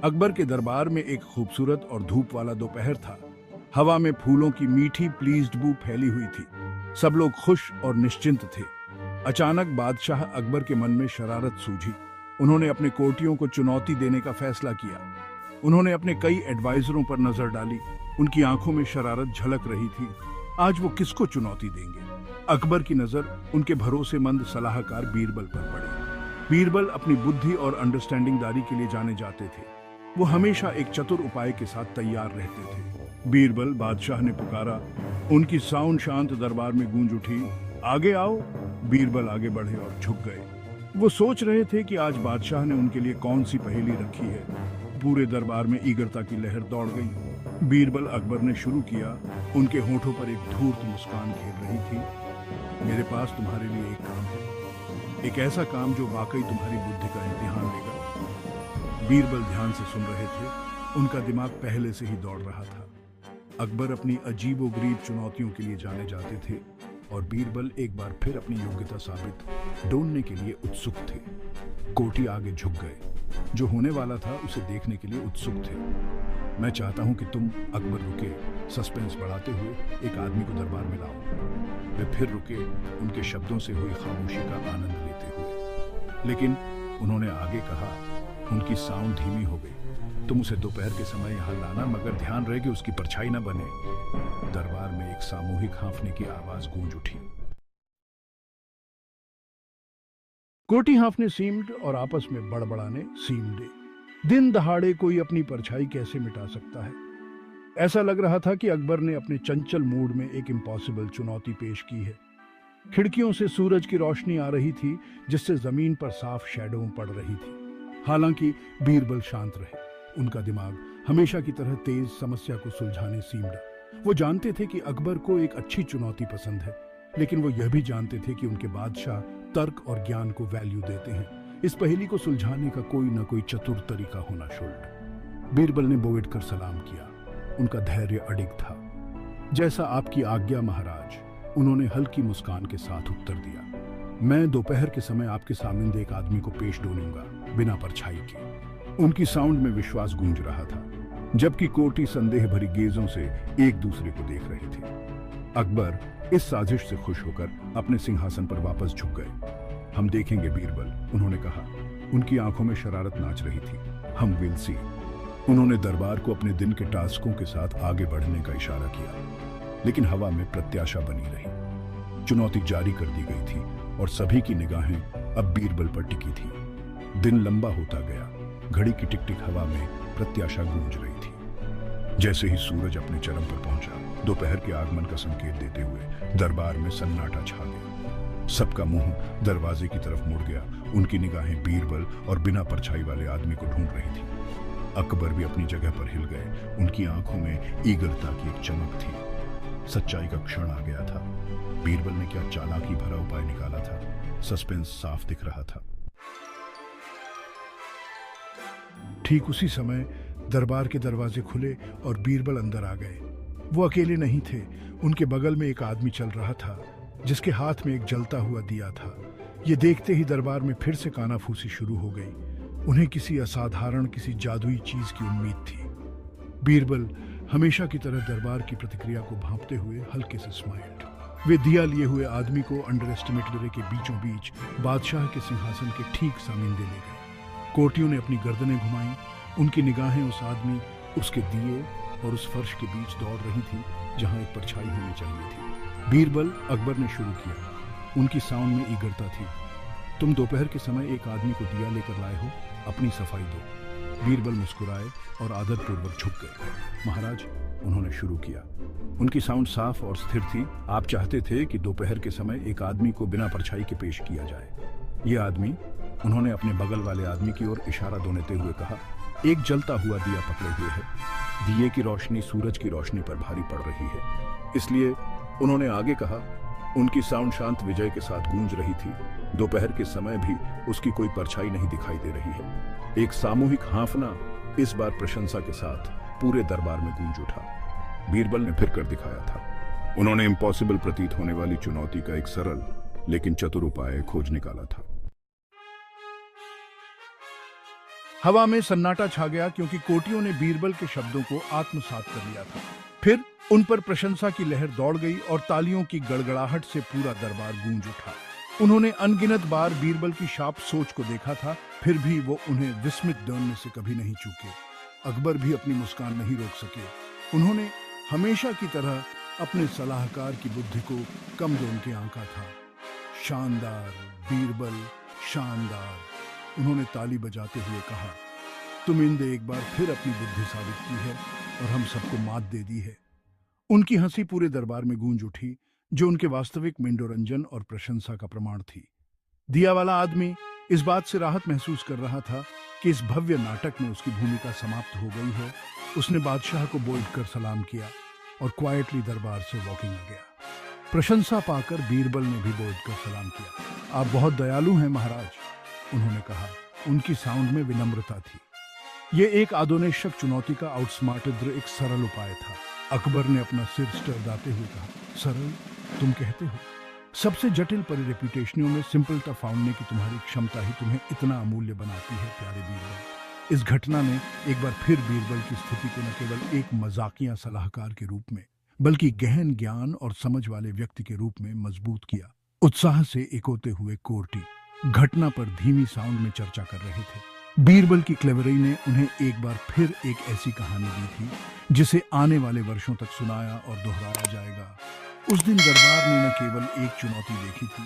अकबर के दरबार में एक खूबसूरत और धूप वाला दोपहर था। हवा में फूलों की मीठी प्लीज्ड बू फैली हुई थी। सब लोग खुश और निश्चिंत थे। अचानक बादशाह अकबर के मन में शरारत सूझी। उन्होंने अपने कोर्टियों को चुनौती देने का फैसला किया। उन्होंने अपने कई एडवाइजरों पर नजर डाली। उनकी आंखों में शरारत झलक रही थी। आज वो किसको चुनौती देंगे? अकबर की नजर उनके भरोसेमंद सलाहकार बीरबल पर पड़ी। बीरबल अपनी बुद्धि और अंडरस्टैंडिंगदारी के लिए जाने जाते थे। वो हमेशा एक चतुर उपाय के साथ तैयार रहते थे। बीरबल, बादशाह ने पुकारा। उनकी साउंड शांत दरबार में गूंज उठी। आगे आओ। बीरबल आगे बढ़े और झुक गए। वो सोच रहे थे कि आज बादशाह ने उनके लिए कौन सी पहेली रखी है। पूरे दरबार में ईगरता की लहर दौड़ गई। बीरबल, अकबर ने शुरू किया। उनके होठों पर एक धूर्त मुस्कान खेल रही थी। मेरे पास तुम्हारे लिए एक काम है, एक ऐसा काम जो वाकई तुम्हारी बुद्धि का इम्तिहान लेगा। बीरबल ध्यान से सुन रहे थे। उनका दिमाग पहले से ही दौड़ रहा था। अकबर अपनी अजीबोगरीब चुनौतियों के लिए जाने जाते थे और बीरबल एक बार फिर अपनी योग्यता साबित डोलने के लिए उत्सुक थे। कोटी आगे झुक गए। जो होने वाला था उसे देखने के लिए उत्सुक थे। मैं चाहता हूं कि तुम, अकबर रुके, सस्पेंस बढ़ाते हुए एक आदमी को दरबार में लाओ। वे फिर रुके, उनके शब्दों से हुई खामोशी का आनंद लेते हुए। लेकिन उन्होंने आगे कहा। उनकी साउंड धीमी हो गई। तुम उसे दोपहर के समय यहां लाना, मगर ध्यान रहे कि उसकी परछाई न बने। दरबार में एक सामूहिक हाँफने की आवाज गूंज उठी। कोटी हाँफने सीम्ड और आपस में बड़बड़ाने सीम्डे। दिन दहाड़े कोई अपनी परछाई कैसे मिटा सकता है? ऐसा लग रहा था कि अकबर ने अपने चंचल मूड में एक इम्पॉसिबल चुनौती पेश की है। खिड़कियों से सूरज की रोशनी आ रही थी, जिससे जमीन पर साफ शैडो पड़ रही थी। हालांकि बीरबल शांत रहे। उनका दिमाग हमेशा की तरह तेज समस्या को सुलझाने सीमड़ा। वो जानते थे कि अकबर को एक अच्छी चुनौती पसंद है, लेकिन वो यह भी जानते थे कि उनके बादशाह तर्क और ज्ञान को वैल्यू देते हैं। इस पहेली को सुलझाने का कोई न कोई चतुर तरीका होना शुल्ड। बीरबल ने बोवेट कर सलाम किया। उनका धैर्य अडिग था। जैसा आपकी आज्ञा महाराज, उन्होंने हल्की मुस्कान के साथ उत्तर दिया। मैं दोपहर के समय आपके सामने एक आदमी को पेश डोलूंगा, बिना परछाई के। उनकी साउंड में विश्वास गूंज रहा था, जबकि कोटी संदेह भरी गेजों से एक दूसरे को देख रहे थे। अकबर इस साजिश से खुश होकर अपने सिंहासन पर वापस झुक गए। हम देखेंगे बीरबल, उन्होंने कहा। उनकी आंखों में शरारत नाच रही थी। हम विल सी। उन्होंने दरबार को अपने दिन के टास्कों के साथ आगे बढ़ने का इशारा किया, लेकिन हवा में प्रत्याशा बनी रही। चुनौती जारी कर दी गई थी और सभी की निगाहें अब बीरबल पर टिकी थी। दिन लंबा होता गया। घड़ी की टिक-टिक हवा में प्रत्याशा गूंज रही थी। जैसे ही सूरज अपने चरम पर पहुंचा, दोपहर के आगमन का संकेत देते हुए दरबार में सन्नाटा छा गया। सबका मुंह दरवाजे की तरफ मुड़ गया। उनकी निगाहें बीरबल और बिना परछाई वाले आदमी को ढूंढ रही थी। अकबर भी अपनी जगह पर हिल गए। उनकी आंखों में ईगरता की एक चमक थी। सच्चाई का क्षण आ गया था। बीरबल ने क्या चालाकी भरा उपाय निकाला था? सस्पेंस साफ दिख रहा था। ठीक उसी समय दरबार के दरवाजे खुले और बीरबल अंदर आ गए। वो अकेले नहीं थे। उनके बगल में एक आदमी चल रहा था, जिसके हाथ में एक जलता हुआ दिया था। ये देखते ही दरबार में फिर से कानाफूसी शुरू हो गई। उन्हें किसी असाधारण, किसी जादुई चीज की उम्मीद थी। बीरबल हमेशा की तरह दरबार की प्रतिक्रिया को भांपते हुए हल्के से स्माइल्ड। वे दिया लिए हुए आदमी को अंडर एस्टिमेटरी के बीचों बीच बादशाह के सिंहासन के ठीक सामने ले गए। कोटियों ने अपनी गर्दनें घुमाई। उनकी निगाहें उस आदमी, उसके दिए और उस फर्श के बीच दौड़ रही थी जहां एक परछाई होनी चाहिए थी। बीरबल, अकबर ने शुरू किया। उनकी साउंड में ईगरता थी। तुम दोपहर के समय एक आदमी को दिया लेकर लाए हो, अपनी सफाई दो। बीरबल मुस्कुराए और आदरपूर्वक झुक गए। महाराज, उन्होंने शुरू किया। उनकी साउंड साफ और स्थिर थी। आप चाहते थे कि दोपहर के समय एक आदमी को बिना परछाई के पेश किया जाए। ये आदमी, उन्होंने अपने बगल वाले आदमी की ओर इशारा दोनते हुए कहा, एक जलता हुआ दिया पकड़े हुए है। दिए की रोशनी सूरज की रोशनी पर भारी पड़ रही है। इसलिए उन्होंने आगे कहा। उनकी साउंड शांत विजय के साथ गूंज रही थी। दोपहर के समय भी उसकी कोई परछाई नहीं दिखाई दे रही है। एक सामूहिक हाँफना इस बार प्रशंसा के साथ पूरे दरबार में गूंज उठा। बीरबल ने फिर कर दिखाया था। उन्होंने इम्पॉसिबल प्रतीत होने वाली चुनौती का एक सरल लेकिन चतुर उपाय खोज निकाला था। हवा में सन्नाटा छा गया क्योंकि कोटियों ने बीरबल के शब्दों को आत्मसात कर लिया था। फिर उन पर प्रशंसा की लहर दौड़ गई और तालियों की गड़गड़ाहट से पूरा दरबार गूंज उठा। उन्होंने अनगिनत बार बीरबल की शाप सोच को देखा था, फिर भी वो उन्हें विस्मित दौड़ने से कभी नहीं चूके। अकबर भी अपनी मुस्कान नहीं रोक सके। उन्होंने हमेशा की तरह अपने सलाहकार की बुद्धि को कम जोन के आंका था। शानदार बीरबल, शानदार, उन्होंने ताली बजाते हुए कहा। तुमिंद एक बार फिर अपनी बुद्धि साबित की है और हम सबको मात दे दी है। उनकी हंसी पूरे दरबार में गूंज उठी, जो उनके वास्तविक मनोरंजन और प्रशंसा का प्रमाण थी। दिया वाला आदमी इस बात से राहत महसूस कर रहा था कि इस भव्य नाटक में उसकी भूमिका समाप्त हो गई है। उसने बादशाह को बोल्ड कर सलाम किया और क्वाइटली दरबार से वॉकिंग आ गया। प्रशंसा पाकर बीरबल ने भी बोल्ड कर सलाम किया। आप बहुत दयालु हैं महाराज, उन्होंने कहा। उनकी साउंड में विनम्रता थी। ये एक आदोनेशक चुनौती का आउटस्मार्टेड एक सरल उपाय था। अकबर ने अपना सिर स्टरदाते हुए कहा, सरल तुम कहते हो? सबसे जटिल परिरेपुटेशनियों में सिंपलता फाउंडने की तुम्हारी क्षमता ही तुम्हें इतना अमूल्य बनाती है प्यारे बीरबल। इस घटना ने एक बार फिर बीरबल की स्थिति को न केवल एक मजाकिया सलाहकार के रूप में, बल्कि गहन ज्ञान और समझ वाले व्यक्ति के रूप में मजबूत किया। उत्साह से इकोते हुए कोर्टी घटना पर धीमी साउंड में चर्चा कर रहे थे। बीरबल की क्लेवरी ने उन्हें एक बार फिर एक ऐसी कहानी दी थी जिसे आने वाले वर्षों तक सुनाया और दोहराया जाएगा। उस दिन दरबार ने न केवल एक चुनौती देखी थी,